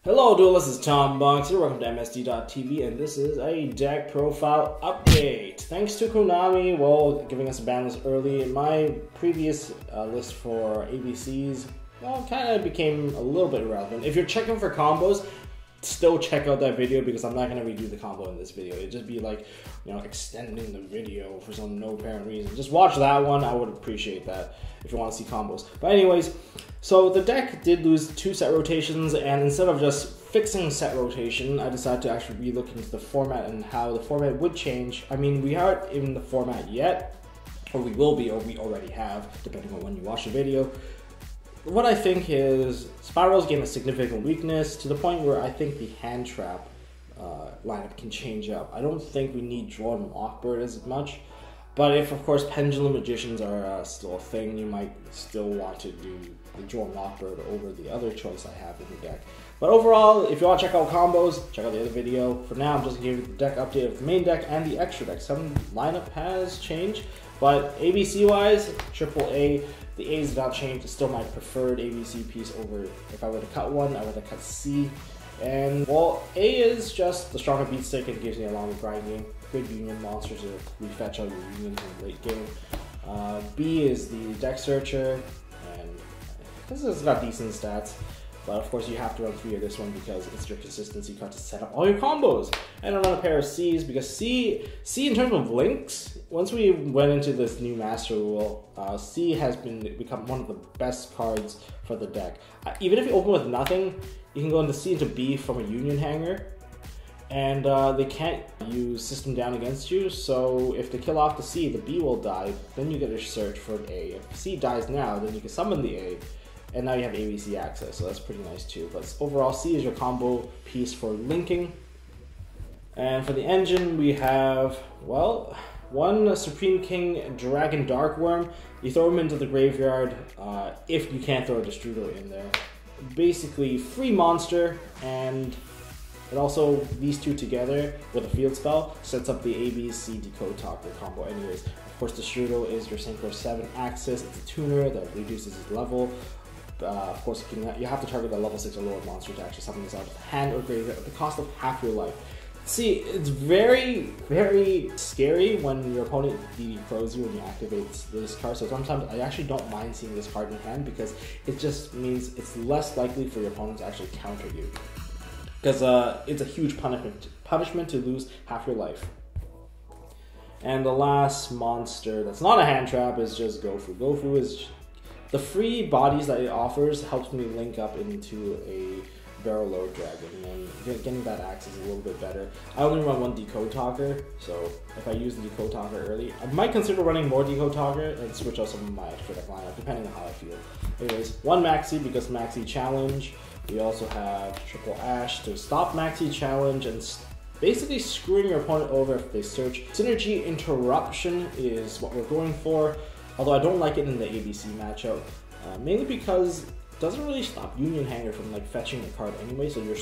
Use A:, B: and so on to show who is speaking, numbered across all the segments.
A: Hello Duelist, it's Tom Bunks here, welcome to MST.TV, and this is a deck profile update. Thanks to Konami, giving us a ban list early. My previous list for ABCs, kind of became a little bit irrelevant. If you're checking for combos, still check out that video because I'm not going to redo the combo in this video. It'd just be like, extending the video for some no apparent reason. Just watch that one, I would appreciate that if you want to see combos. But anyways, so the deck did lose 2 set rotations, and instead of just fixing set rotation, I decided to actually relook into the format and how the format would change. I mean, we aren't in the format yet, or we will be, or we already have, depending on when you watch the video. What I think is Spirals gain a significant weakness to the point where I think the hand trap lineup can change up. I don't think we need Jordan Lockbird as much, but if of course Pendulum Magicians are still a thing, you might still want to do the Jordan Lockbird over the other choice I have in the deck. But overall, if you want to check out combos, check out the other video. For now, I'm just going to give you the deck update of the main deck and the extra deck. Some lineup has changed, but ABC-wise, AAA, the A is not changed. It's still my preferred ABC piece over, if I were to cut one, I would have cut C. And, well, A is just the stronger beat stick and gives me a longer grinding. Good union monsters to refetch out your unions in the late game. B is the deck searcher, and this has got decent stats. But of course you have to run 3 of this one because it's your consistency card to set up all your combos. And I run a pair of C's because C in terms of links, once we went into this new master rule, C has become one of the best cards for the deck. Even if you open with nothing, you can go into C into B from a union hanger, and they can't use system down against you, so if they kill off the C, the B will die, then you get a search for an A. If C dies now, then you can summon the A, and now you have ABC access, so that's pretty nice too. But overall, C is your combo piece for linking. And for the engine, we have, well, one Supreme King Dragon Darkworm. You throw him into the graveyard if you can't throw a Destrudo in there. Basically, free monster, and it also, these two together with a field spell, sets up the ABC Decode Talker combo anyways. Of course, Destrudo is your Synchro 7 Axis. It's a tuner that reduces his level. Of course, you have to target a level 6 or lower monster to actually summon this out of hand or graveyard at the cost of half your life. See, it's very, very scary when your opponent DD Crows you when you activate this card, so sometimes I actually don't mind seeing this card in hand because it just means it's less likely for your opponent to actually counter you. Because it's a huge punishment to lose half your life. And the last monster that's not a hand trap is just Gofu. Gofu is the free bodies that it offers helps me link up into a barrel load dragon, and getting that axe is a little bit better. I only run 1 Decode Talker, so if I use the Decode Talker early, I might consider running more Decode Talker and switch out some of my extra deck lineup, depending on how I feel. Anyways, 1 Maxi because Maxi Challenge. We also have Triple Ash to stop Maxi Challenge and basically screwing your opponent over if they search. Synergy Interruption is what we're going for, although I don't like it in the ABC matchup, mainly because it doesn't really stop Union Hanger from fetching the card anyway, so you're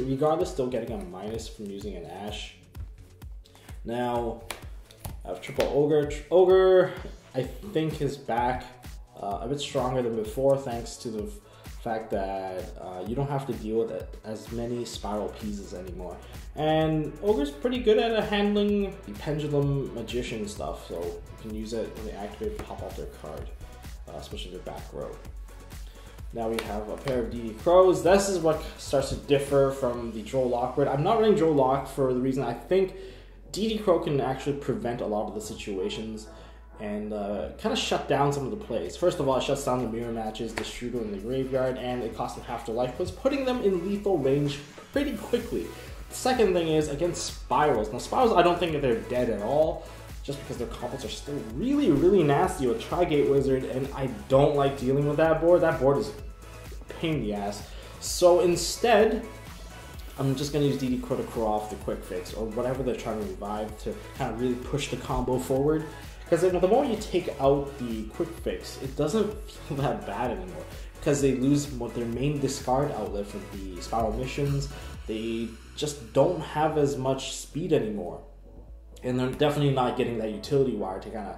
A: regardless still getting a minus from using an Ash. Now, I have Triple Ogre. Ogre, I think, is back a bit stronger than before thanks to the fact that you don't have to deal with as many spiral pieces anymore. And Ogre's pretty good at handling the Pendulum Magician stuff, so you can use it when they activate, pop off their card, especially their back row. Now we have a pair of DD Crows. This is what starts to differ from the Droll Lockbird. I'm not running Droll Lock for the reason I think DD Crow can actually prevent a lot of the situations and kind of shut down some of the plays. First of all, it shuts down the mirror matches, Destrudo in the graveyard, and it costs them half their life points, putting them in lethal range pretty quickly. The second thing is against Spirals. Now Spirals, I don't think they're dead at all, just because their combos are still really, really nasty with Tri-Gate Wizard, and I don't like dealing with that board. That board is a pain in the ass. So instead, I'm just going to use DD Crow to crow off the quick fix, or whatever they're trying to revive to kind of really push the combo forward. Because the more you take out the quick fix, it doesn't feel that bad anymore. Because they lose their main discard outlet for the spiral missions. They just don't have as much speed anymore. And they're definitely not getting that utility wire to kind of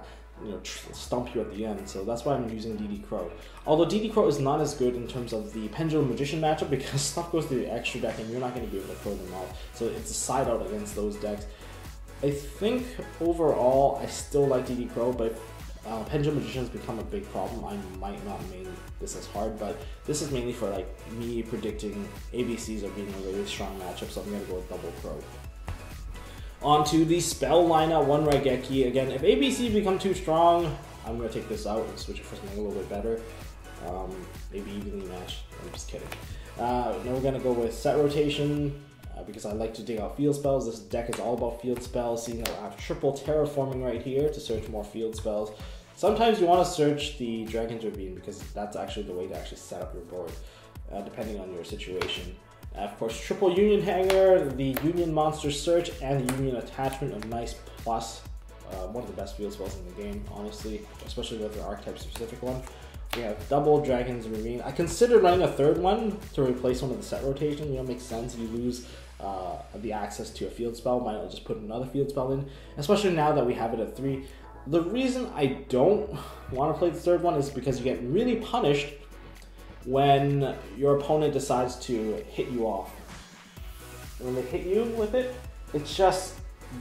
A: stump you at the end. So that's why I'm using DD Crow. Although DD Crow is not as good in terms of the Pendulum Magician matchup because stuff goes to the extra deck and you're not going to be able to throw them out. So it's a side out against those decks. I think overall I still like DD Crow, but if Pendulum Magician has become a big problem, I might not main this as hard, but this is mainly for like me predicting ABCs are being a really strong matchup, so I'm going to go with Double Crow. On to the spell lineup, one Raigeki. Again, if ABC become too strong, I'm going to take this out and switch it for something a little bit better. Maybe evenly matched. I'm just kidding. Now we're going to go with set rotation because I like to dig out field spells. This deck is all about field spells, seeing that I have triple terraforming right here to search more field spells. Sometimes you want to search the Dragon's Ravine because that's actually the way to actually set up your board, depending on your situation. Of course, triple Union Hanger, the Union Monster Search, and the Union Attachment, a nice plus. One of the best field spells in the game, honestly, especially with the archetype specific one. We have double Dragon's Ravine. I considered running a third one to replace one of the set rotation. Makes sense. If you lose the access to a field spell, why not just put another field spell in? Especially now that we have it at 3. The reason I don't want to play the third one is because you get really punished when your opponent decides to hit you off. When they hit you with it, it just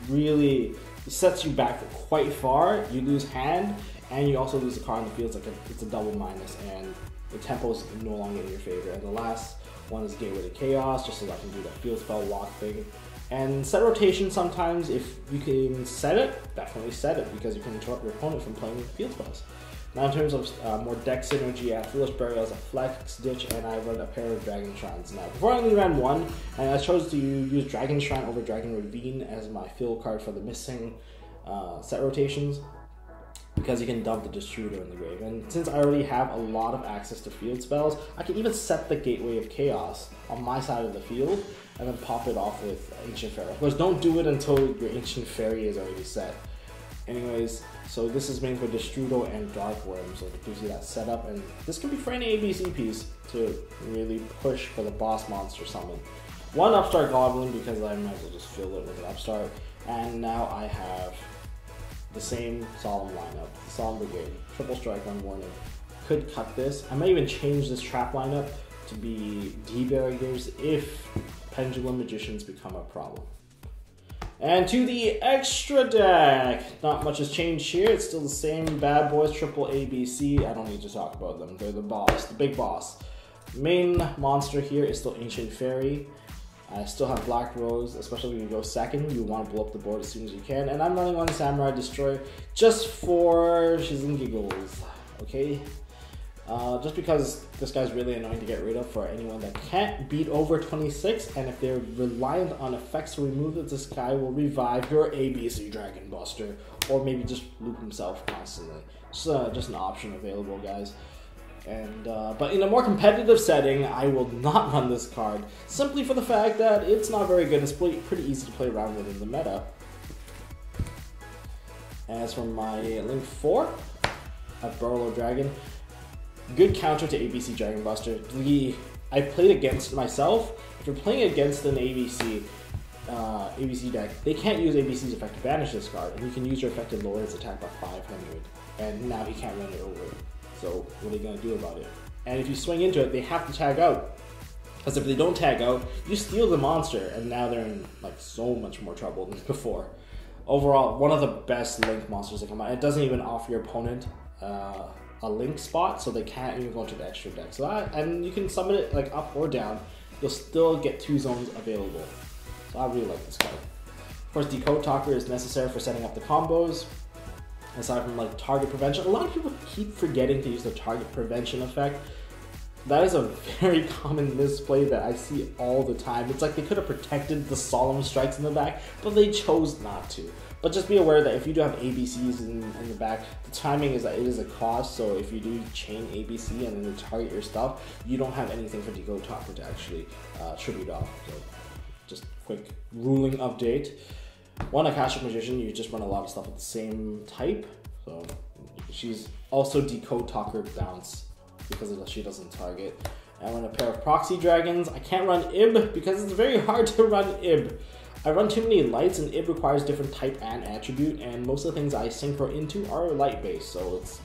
A: really sets you back quite far. You lose hand, and you also lose a card in the field. It's a double minus, and the tempo is no longer in your favor. And the last one is Gateway to Chaos, just so that I can do that field spell lock thing. And set rotation sometimes, if you can set it, definitely set it, because you can interrupt your opponent from playing field spells. Now in terms of more deck synergy, I have Foolish Burial as a flex ditch, and I run a pair of Dragon Shrines. Now before I only ran one, and I chose to use Dragon Shrine over Dragon Ravine as my fill card for the missing set rotations, because you can dump the Destrudo in the grave. And since I already have a lot of access to field spells, I can even set the Gateway of Chaos on my side of the field, and then pop it off with Ancient Fairy. Of course, don't do it until your Ancient Fairy is already set. Anyways, so this is made for Destrudo and Dark Worm, so it gives you that setup, and this can be for any ABC piece to really push for the boss monster summon. One Upstart Goblin, because I might as well just fill it with an Upstart, and now I have the same Solemn lineup, the Solemn Brigade, Triple Strike, One Warning. Could cut this. I might even change this trap lineup to be D-Barriers if Pendulum Magicians become a problem. And to the extra deck, not much has changed here. It's still the same bad boys, triple ABC. I don't need to talk about them. They're the boss, the big boss. Main monster here is still Ancient Fairy. I still have Black Rose, especially when you go second. You want to blow up the board as soon as you can. And I'm running one Samurai Destroyer just for shiz and giggles, okay? Just because this guy's really annoying to get rid of for anyone that can't beat over 26, and if they're reliant on effects to remove it, this guy will revive your ABC Dragon Buster, or maybe just loop himself constantly. Just an option available, guys. And but in a more competitive setting, I will not run this card, simply for the fact that it's not very good. It's pretty easy to play around with in the meta. As for my Link 4, I have Burrow Dragon. Good counter to ABC Dragon Buster. I played against myself. If you're playing against an ABC deck, they can't use ABC's effect to banish this card, and you can use your effect to lower his attack by 500, and now he can't run it over. So what are you gonna do about it? And if you swing into it, they have to tag out. Because if they don't tag out, you steal the monster, and now they're in like so much more trouble than before. Overall, one of the best Link monsters that come out. It doesn't even offer your opponent a Link spot, so they can't even go into the extra deck. So and you can summon it like up or down. You'll still get 2 zones available. So I really like this card. Of course, Decode Talker is necessary for setting up the combos. Aside from like target prevention, a lot of people keep forgetting to use the target prevention effect. That is a very common misplay that I see all the time. It's like they could have protected the Solemn Strikes in the back, but they chose not to. But just be aware that if you do have ABCs in the back, the timing is that it is a cost, so if you do chain ABC and then you target your stuff, you don't have anything for Decode Talker to actually tribute off. So just quick ruling update. One Akashic Magician, you just run a lot of stuff with the same type. So she's also Decode Talker bounce because she doesn't target. I run a pair of Proxy Dragons. I can't run Ib because it's very hard to run Ib. I run too many lights and it requires different type and attribute, and most of the things I synchro into are light based, so it's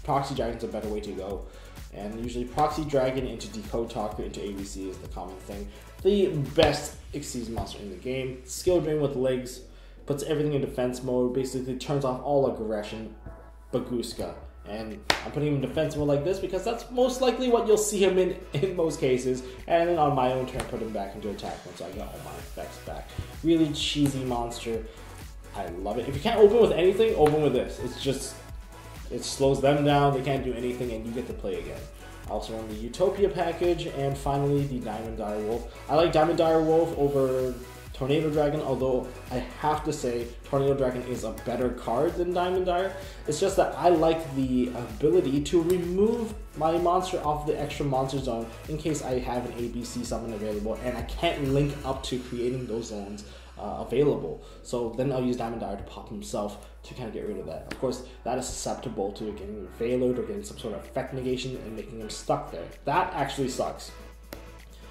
A: Proxy Dragon's a better way to go. And usually Proxy Dragon into Decode Talker into ABC is the common thing. The best Xyz monster in the game. Skill Drain with legs, puts everything in defense mode, basically turns off all aggression, Baguska. And I'm putting him in defense mode like this because that's most likely what you'll see him in most cases. And then on my own turn, put him back into attack mode so I got all my effects back. Really cheesy monster. I love it. If you can't open with anything, open with this. It's just, it slows them down, they can't do anything, and you get to play again. I also run the Utopia package, and finally the Diamond Dire Wolf. I like Diamond Dire Wolf over Tornado Dragon, although I have to say Tornado Dragon is a better card than Diamond Dire. It's just that I like the ability to remove my monster off the extra monster zone in case I have an ABC summon available and I can't link up to creating those zones available. So then I'll use Diamond Dire to pop himself to kind of get rid of that. Of course, that is susceptible to getting Veilored or getting some sort of effect negation and making him stuck there. That actually sucks.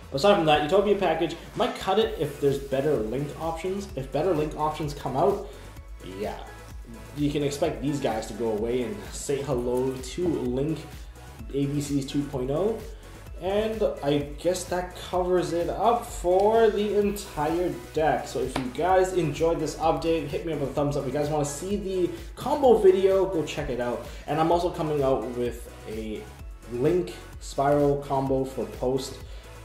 A: But aside from that, Utopia package, might cut it if there's better linked options. If better linked options come out, yeah, you can expect these guys to go away and say hello to Link ABCs 2.0. And I guess that covers it up for the entire deck. So if you guys enjoyed this update, hit me up with a thumbs up. If you guys want to see the combo video, go check it out. And I'm also coming out with a Link Spiral combo for post.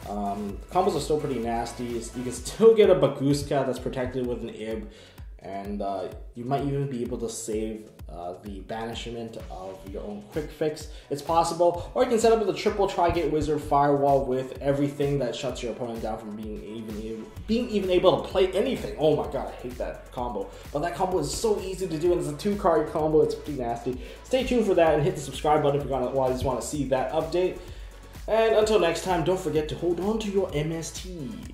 A: Combos are still pretty nasty. You can still get a Baguska that's protected with an Ib, and you might even be able to save the banishment of your own quick fix. It's possible, or you can set up with a triple Tri-Gate Wizard Firewall with everything that shuts your opponent down from being even able to play anything. Oh my god, I hate that combo. But that combo is so easy to do, and it's a 2-card combo. It's pretty nasty. Stay tuned for that and hit the subscribe button if you just want to see that update. And until next time, don't forget to hold on to your MST.TV.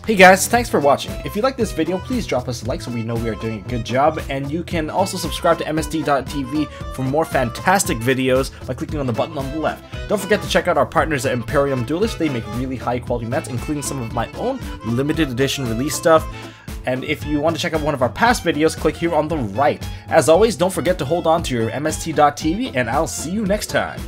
B: Hey guys, thanks for watching. If you like this video, please drop us a like so we know we are doing a good job, and you can also subscribe to MST.TV for more fantastic videos by clicking on the button on the left. Don't forget to check out our partners at Imperium Duelist. They make really high quality mats, including some of my own limited edition release stuff. And if you want to check out one of our past videos, click here on the right. As always, don't forget to hold on to your MST.TV, and I'll see you next time.